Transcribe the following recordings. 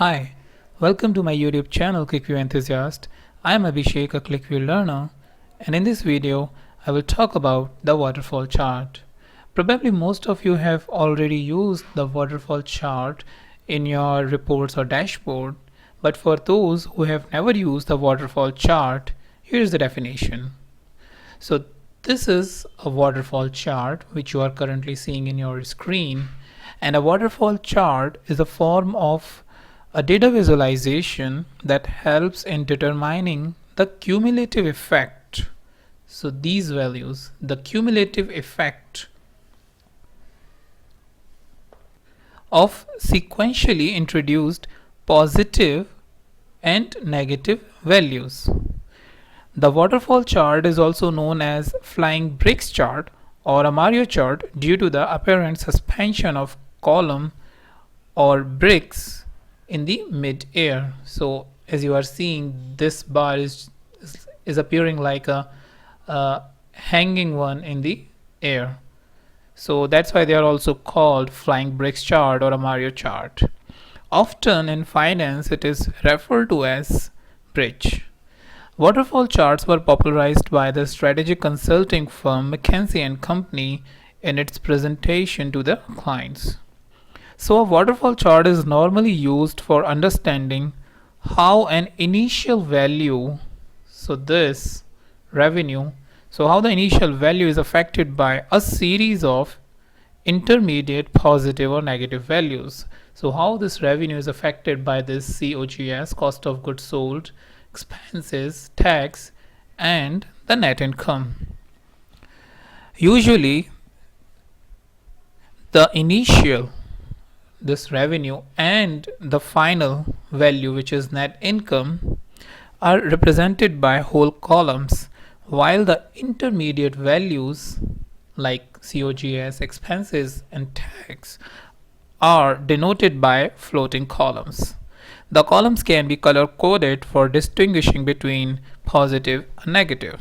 Hi, welcome to my YouTube channel QlikView Enthusiast. I am Abhishek, a QlikView learner, and in this video I will talk about the waterfall chart. Probably most of you have already used the waterfall chart in your reports or dashboard, but for those who have never used the waterfall chart, here is the definition. So this is a waterfall chart which you are currently seeing in your screen, and a waterfall chart is a form of a data visualization that helps in determining the cumulative effect. So these values, the cumulative effect of sequentially introduced positive and negative values. The waterfall chart is also known as flying bricks chart or a Mario chart due to the apparent suspension of column or bricks in the mid-air. So as you are seeing, this bar is appearing like a hanging one in the air. So that's why they are also called flying bricks chart or a Mario chart. Often in finance it is referred to as bridge. Waterfall charts were popularized by the strategic consulting firm McKinsey & Company in its presentation to the clients. So a waterfall chart is normally used for understanding how an initial value, so this revenue, so how the initial value is affected by a series of intermediate positive or negative values. So how this revenue is affected by this COGS, cost of goods sold, expenses, tax, and the net income. Usually the initial, this revenue, and the final value, which is net income, are represented by whole columns, while the intermediate values like COGS, expenses, and tax are denoted by floating columns. The columns can be color coded for distinguishing between positive and negative.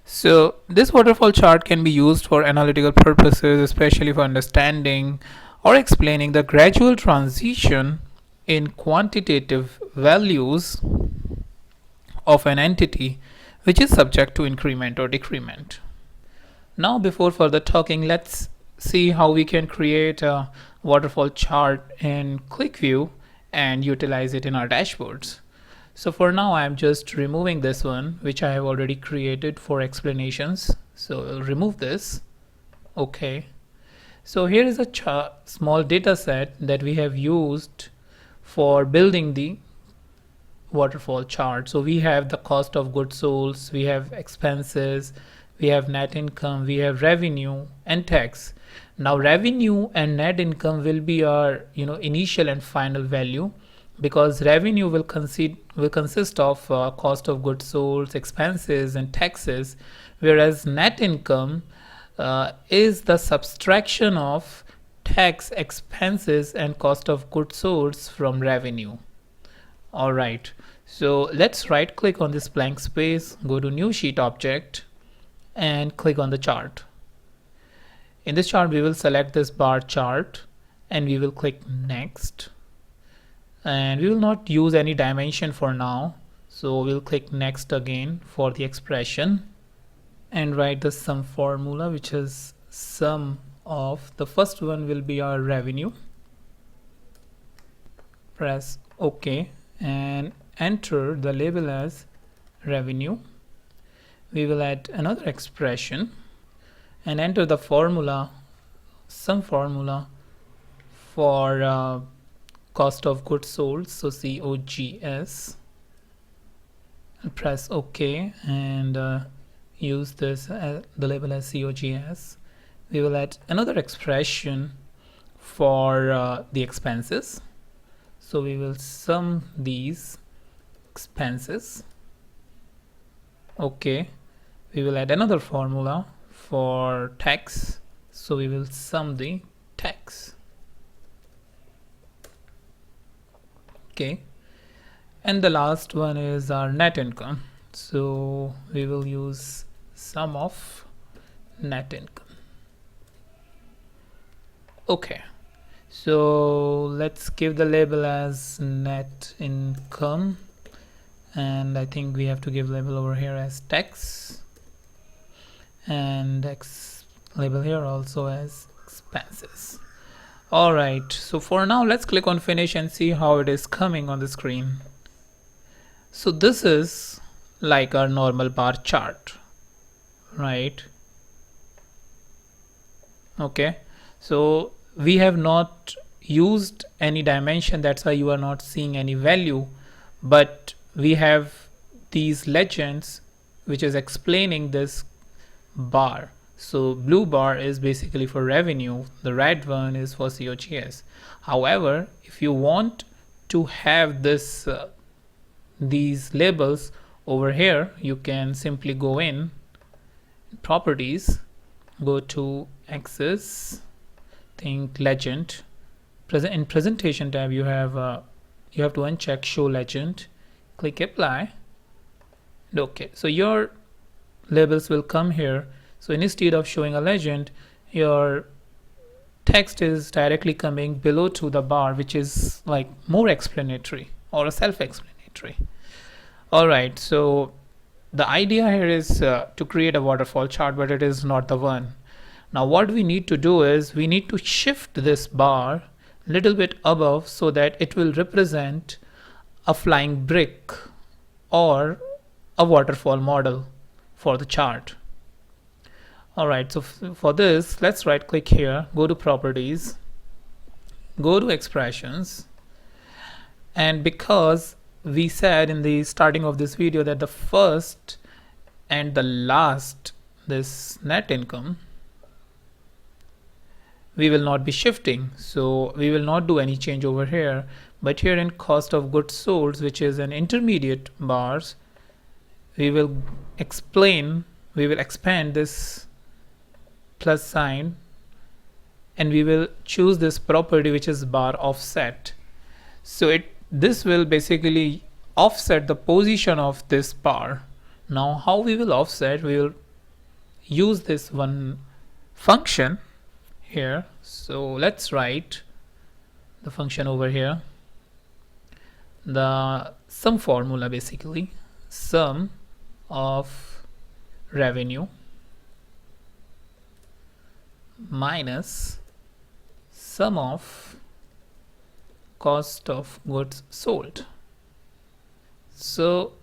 So this waterfall chart can be used for analytical purposes, especially for understanding or explaining the gradual transition in quantitative values of an entity which is subject to increment or decrement. Now before further talking, let's see how we can create a waterfall chart in QlikView and utilize it in our dashboards. So for now I'm just removing this one which I have already created for explanations. So I'll remove this. Okay. So here is a small data set that we have used for building the waterfall chart. So we have the cost of goods sold, we have expenses, we have net income, we have revenue and tax. Now revenue and net income will be our initial and final value, because revenue will consist of cost of goods sold, expenses, and taxes, whereas net income is the subtraction of tax, expenses, and cost of goods sold from revenue. Alright, so let's right click on this blank space, go to new sheet object, and click on the chart. In this chart we will select this bar chart and we will click next, and we will not use any dimension for now, so we'll click next again for the expression and write the sum formula, which is sum of the first one will be our revenue. Press OK and enter the label as revenue. We will add another expression and enter the formula, sum formula for cost of goods sold, so COGS, and press OK and use this the label as COGS. We will add another expression for the expenses, so we will sum these expenses. Okay, we will add another formula for tax, so we will sum the tax. Okay, and the last one is our net income, so we will use sum of net income. Okay, So let's give the label as net income, and I think we have to give label over here as tax, and label here also as expenses. All right, so for now let's click on finish and see how it is coming on the screen. So this is like our normal bar chart, right? Okay, so we have not used any dimension, that's why you are not seeing any value, but we have these legends which is explaining this bar. So blue bar is basically for revenue, the red one is for COGS. However, if you want to have this these labels over here, you can simply go in properties, go to axis, think legend, in presentation tab you have to uncheck show legend, click apply, and okay, so your labels will come here. So instead of showing a legend, your text is directly coming below to the bar, which is like more explanatory or a self-explanatory. All right, so the idea here is to create a waterfall chart, but it is not the one. Now what we need to do is we need to shift this bar a little bit above so that it will represent a flying brick or a waterfall model for the chart. All right, so for this, let's right click here, go to properties, go to expressions, and because we said in the starting of this video that the first and the last, this net income, we will not be shifting, so we will not do any change over here. But here in cost of goods sold, which is an intermediate bars, we will expand this plus sign, and we will choose this property which is bar offset. So this will basically offset the position of this bar. Now how we will offset, we will use this one function here. So let's write the function over here, the sum formula, basically sum of revenue minus sum of cost of goods sold. So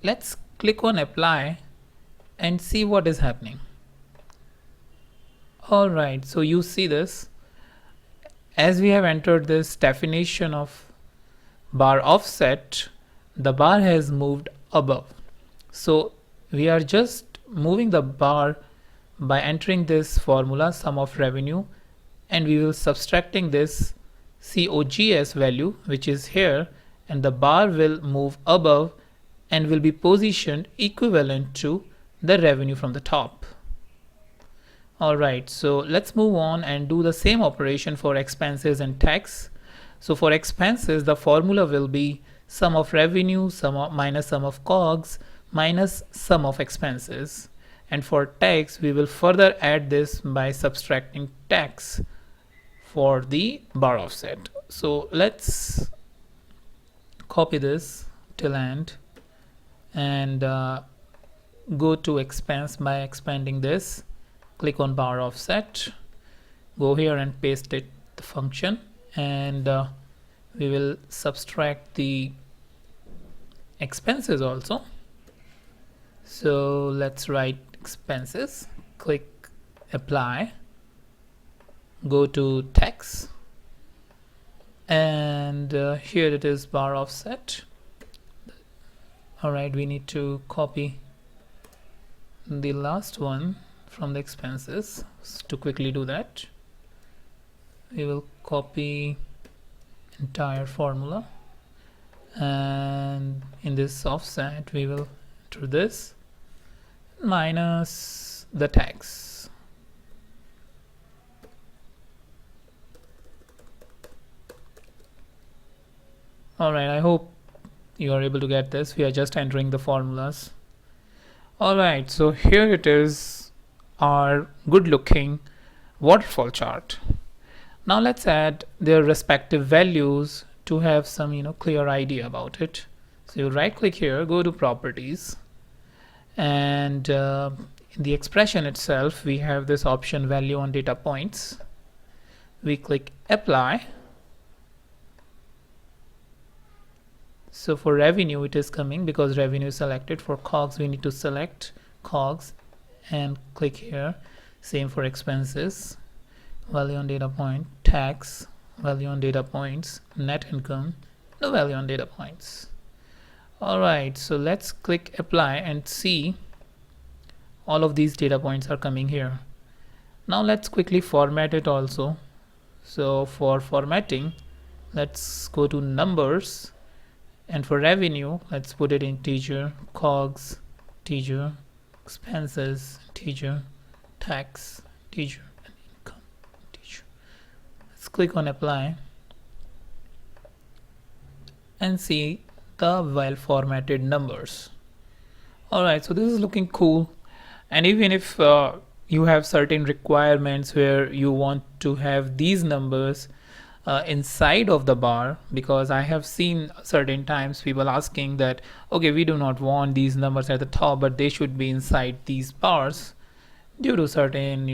let's click on apply and see what is happening. All right, so you see this, as we have entered this definition of bar offset, the bar has moved above. So we are just moving the bar by entering this formula sum of revenue, and we will subtracting this COGS value which is here, and the bar will move above and will be positioned equivalent to the revenue from the top. All right, so let's move on and do the same operation for expenses and tax. So for expenses, the formula will be sum of revenue minus sum of COGS minus sum of expenses. And for tax, we will further add this by subtracting tax for the bar offset. So let's copy this till end and go to expense by expanding this. Click on bar offset, go here and paste it the function, and we will subtract the expenses also. So let's write expenses, click apply, go to tax, and here it is bar offset. All right, we need to copy the last one from the expenses. To quickly do that, we will copy entire formula, and in this offset we will enter this minus the tax. All right, I hope you are able to get this. We are just entering the formulas. All right, so here it is, our good looking waterfall chart. Now let's add their respective values to have some clear idea about it. So you right click here, go to properties, and in the expression itself we have this option value on data points. We click apply. So for revenue it is coming because revenue is selected. For COGS we need to select COGS and click here. Same for expenses, value on data point, tax, value on data points, net income, no value on data points. Alright, so let's click apply and see all of these data points are coming here. Now let's quickly format it also. So for formatting, let's go to numbers, and for revenue let's put it in integer, COGS integer, expenses integer, tax integer, and income integer. Let's click on apply and see the well formatted numbers. Alright, so this is looking cool. And even if you have certain requirements where you want to have these numbers inside of the bar, because I have seen certain times people asking that okay, we do not want these numbers at the top, but they should be inside these bars due to certain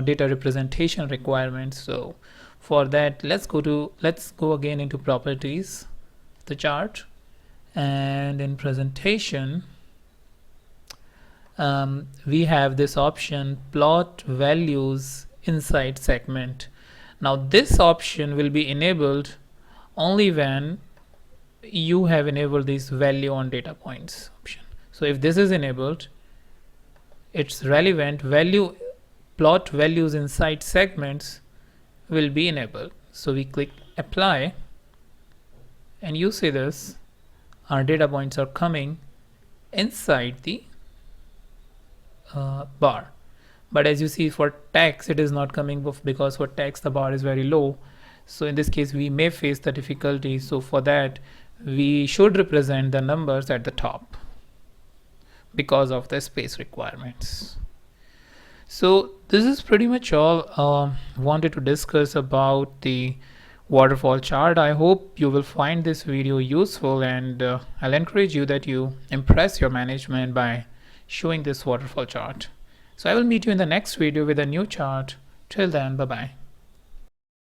data representation requirements. So for that, let's go again into properties, the chart, and in presentation we have this option plot values inside segment. Now this option will be enabled only when you have enabled this value on data points option. So if this is enabled, it's relevant value plot values inside segments will be enabled. So we click apply and you see this, our data points are coming inside the bar. But as you see, for tax it is not coming because for tax the bar is very low. So in this case we may face the difficulty. So for that we should represent the numbers at the top because of the space requirements. So this is pretty much all wanted to discuss about the waterfall chart. I hope you will find this video useful, and I'll encourage you that you impress your management by showing this waterfall chart. So I will meet you in the next video with a new chart. Till then, bye bye.